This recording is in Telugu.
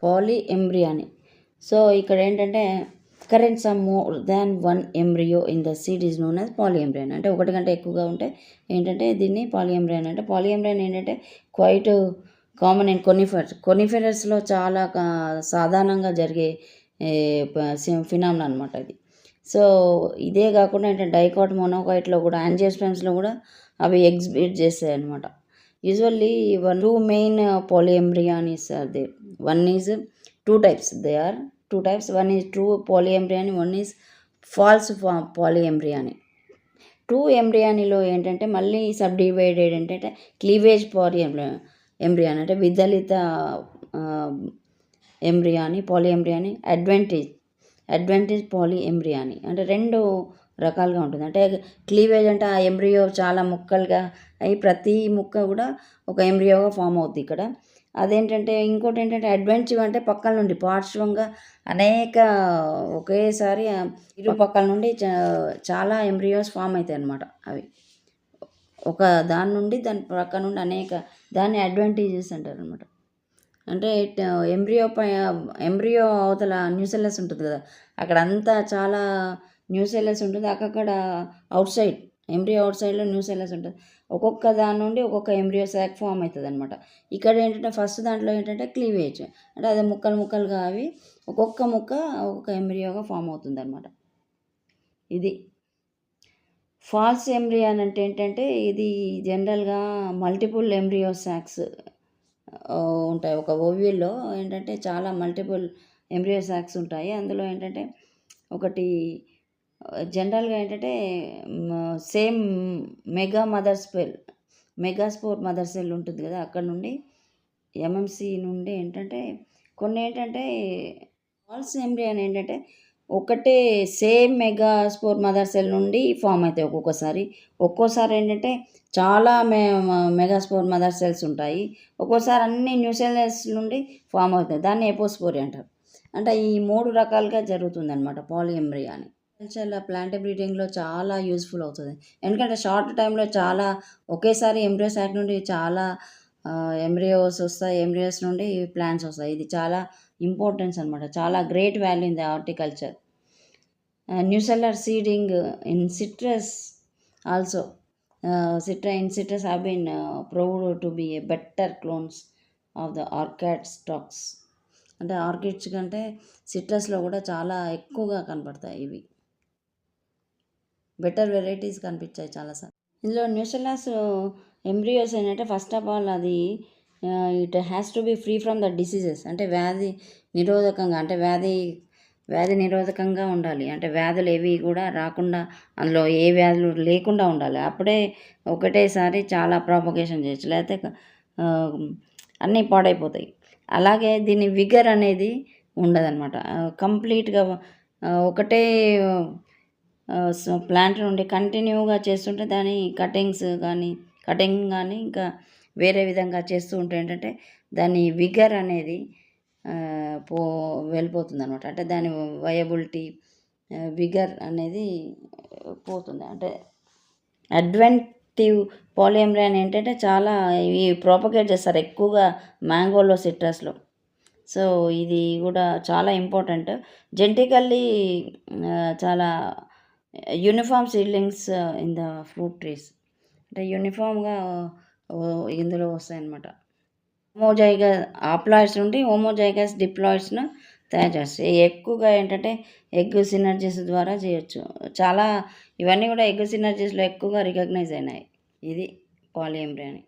పాలీ ఎంబ్రియాని. సో ఇక్కడ ఏంటంటే current some more than one embryo in the seed is known as polyembryony. అంటే ఒకటి కంటే ఎక్కువగా ఉంటే ఏంటంటే దీన్ని పాలీ ఎంబ్రియాన్ అంటే. పాలీ ఎంబ్రియాన్ ఏంటంటే క్వైట్ కామన్ ఇన్ కొనిఫెరస్లో చాలా సాధారణంగా జరిగే ఫినామినా అనమాట ఇది. సో ఇదే కాకుండా ఏంటంటే డైకాట్ మోనోకాయిట్లో కూడా యాంజియోస్పెర్మ్స్లో కూడా అవి ఎగ్జిబిట్ చేస్తాయి అనమాట. Usually two main polyembryonies are there. One is two types. There are two types. One is true polyembryony, one is false polyembryony. True ఎంబ్రియానీలో ఏంటంటే మళ్ళీ సబ్ డివైడెడ్ ఏంటంటే క్లీవేజ్ ఎంబ్రియాన్ అంటే విదలిత embryony, polyembryony, advantage polyembryony అంటే రెండు రకాలుగా ఉంటుంది. అంటే క్లీవేజ్ అంటే ఆ ఎంబ్రియో చాలా ముక్కలుగా అయి ప్రతి ముక్క కూడా ఒక ఎంబ్రియోగా ఫామ్ అవుతుంది ఇక్కడ. అదేంటంటే ఇంకోటి ఏంటంటే అడ్వాంటివ్ అంటే పక్కల నుండి పార్శ్వంగా అనేక ఒకేసారి ఇరు పక్కల నుండి చాలా ఎంబ్రియోస్ ఫామ్ అవుతాయి అన్నమాట. అవి ఒక దాని నుండి దాని పక్క నుండి అనేక, దాన్ని అడ్వాంటేజెస్ అంటారు అనమాట. అంటే ఎంబ్రియో అవతల న్యూసెల్లస్ ఉంటుంది కదా, అక్కడ అంతా చాలా న్యూసెల్లస్ ఉంటుంది. అక్కడ అవుట్ సైడ్ ఎంబ్రియో అవుట్ సైడ్లో న్యూసెల్లస్ ఉంటుంది. ఒక్కొక్క దాని నుండి ఒక్కొక్క ఎంబ్రియో శాక్ ఫామ్ అవుతుంది అనమాట. ఇక్కడ ఏంటంటే ఫస్ట్ దాంట్లో ఏంటంటే క్లీవేజ్ అంటే అది ముక్కలుగా అవి ఒక్కొక్క ముక్క ఒక్కొక్క ఎంబ్రియోగా ఫామ్ అవుతుంది అనమాట. ఇది ఫాల్స్ ఎంబ్రియాన్ అంటే ఏంటంటే ఇది జనరల్గా మల్టిపుల్ ఎంబ్రియో శాక్స్ ఉంటాయి. ఒక ఓవ్యూల్లో ఏంటంటే చాలా మల్టిపుల్ ఎంబ్రియో శాక్స్ ఉంటాయి. అందులో ఏంటంటే ఒకటి జనరల్గా ఏంటంటే సేమ్ మెగాస్పోర్ మదర్ సెల్ ఉంటుంది కదా, అక్కడ నుండి ఎంఎంసి నుండి ఏంటంటే కొన్ని ఏంటంటే ఫాల్స్ ఎంబ్రియాన్ ఏంటంటే ఒకటే సేమ్ మెగాస్పోర్ మదర్ సెల్ నుండి ఫామ్ అవుతాయి. ఒక్కోసారి ఏంటంటే చాలా మెగాస్పోర్ మదర్ సెల్స్ ఉంటాయి. ఒక్కోసారి అన్ని న్యూసెల్లస్ నుండి ఫామ్ అవుతాయి. దాన్ని ఎపోస్పోరి అంటారు. అంటే ఈ 3 రకాలుగా జరుగుతుంది అనమాట పాలీ ఎంబ్రియాని. కల్చర్లో ప్లాంట్ బ్రీడింగ్లో చాలా యూస్ఫుల్ అవుతుంది. ఎందుకంటే షార్ట్ టైంలో చాలా ఒకేసారి ఎంబ్రియో శాక్ నుండి చాలా ఎంబ్రియోస్ వస్తాయి, ఎంబ్రియోస్ నుండి ప్లాంట్స్ వస్తాయి. ఇది చాలా ఇంపార్టెన్స్ అనమాట, చాలా great value in the horticulture. Nucellar seeding in citrus also in citrus have been proved to be a better clones of the orchid stocks. అంటే ఆర్కిడ్స్ కంటే సిట్రస్లో కూడా చాలా ఎక్కువగా కనపడతాయి. ఇవి బెటర్ వెరైటీస్ కనిపించాయి చాలాసార్లు. ఇందులో న్యూసెల్లస్ ఎంబ్రియోస్ ఏంటంటే ఫస్ట్ ఆఫ్ ఆల్ అది it has to be free from the diseases. అంటే వ్యాధి నిరోధకంగా అంటే వ్యాధి నిరోధకంగా ఉండాలి. అంటే వ్యాధులు ఏవి కూడా రాకుండా, అందులో ఏ వ్యాధులు లేకుండా ఉండాలి. అప్పుడే ఒకటేసారి చాలా ప్రాపగేషన్ చేయొచ్చు, లేకపోతే అన్నీ పాడైపోతాయి. అలాగే దీని విగర్ అనేది ఉండదన్నమాట. కంప్లీట్గా ఒకటే ప్లాంట్ నుండి కంటిన్యూగా చేస్తుంటే దాని కటింగ్ కానీ ఇంకా వేరే విధంగా చేస్తూ ఉంటే ఏంటంటే దాని విగర్ అనేది వెళ్ళిపోతుంది అనమాట. అంటే దాని వయబిలిటీ విగర్ అనేది పోతుంది. అంటే అడ్వాంటివ్ పాలిఎంబ్రియాన్ ఏంటంటే చాలా ఇవి ప్రాపగేట్ చేస్తారు ఎక్కువగా మ్యాంగోలో, సిట్రస్లో. సో ఇది కూడా చాలా ఇంపార్టెంట్. జెనెటికల్లీ చాలా uniform seedlings in the fruit trees అంటే యూనిఫామ్గా ఇందులో వస్తాయన్నమాట. ఆప్లాయిడ్స్ నుండి హోమోజైగస్ డిప్లాయిడ్స్ను తయారు చేస్తాయి. ఎక్కువగా ఏంటంటే ఎగ్ సినర్జీస్ ద్వారా చేయొచ్చు. చాలా ఇవన్నీ కూడా ఎగ్ సినర్జీస్లో ఎక్కువగా రికగ్నైజ్ అయినాయి. ఇది పాలీ ఎంబ్రియాని.